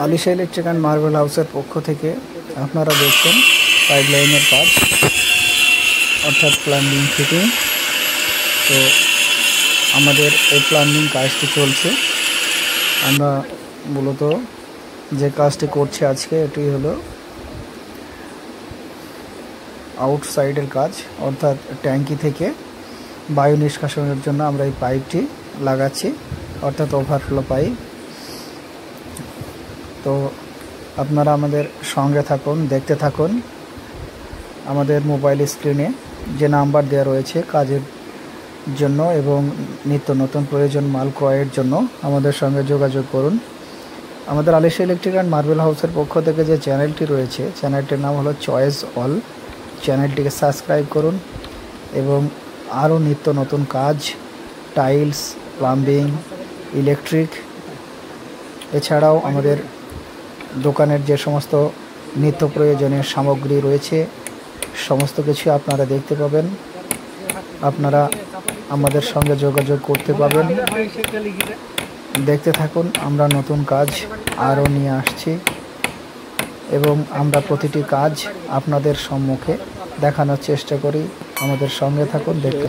Alisha electric and marble হাউসের পক্ষ থেকে আপনারা দেখছেন পাইপলাইনের কাজ, অর্থাৎ প্লাম্বিং ফিটিং। তো আমাদের এই প্লাম্বিং কাজটি চলছে। আমরা মূলত যে কাজটি করছি আজকে, এটি হলো আউটসাইডের কাজ, অর্থাৎ ট্যাঙ্কি থেকে বায়ু নিষ্কাশনের জন্য আমরা এই পাইপটি লাগাচ্ছি, অর্থাৎ ওভারফ্লো পাইপ। তো আপনারা আমাদের সঙ্গে থাকুন, দেখতে থাকুন। আমাদের মোবাইল স্ক্রিনে যে নাম্বার দেওয়া রয়েছে কাজের জন্য এবং নিত্য নতুন প্রয়োজন মাল ক্রয়ের জন্য আমাদের সঙ্গে যোগাযোগ করুন। আমাদের আলিশা ইলেকট্রিক অ্যান্ড মার্বেল হাউসের পক্ষ থেকে যে চ্যানেলটি রয়েছে, চ্যানেলটির নাম হলো চয়েস অল। চ্যানেলটিকে সাবস্ক্রাইব করুন এবং আরও নিত্য নতুন কাজ, টাইলস, প্লাম্বিং, ইলেকট্রিক, এছাড়াও আমাদের দোকানের যে সমস্ত নিত্য প্রয়োজনীয় সামগ্রী রয়েছে সমস্ত কিছু আপনারা দেখতে পাবেন। আপনারা আমাদের সঙ্গে যোগাযোগ করতে পাবেন। দেখতে থাকুন, আমরা নতুন কাজ আরও নিয়ে আসছি এবং আমরা প্রতিটি কাজ আপনাদের সম্মুখে দেখানোর চেষ্টা করি। আমাদের সঙ্গে থাকুন, দেখতে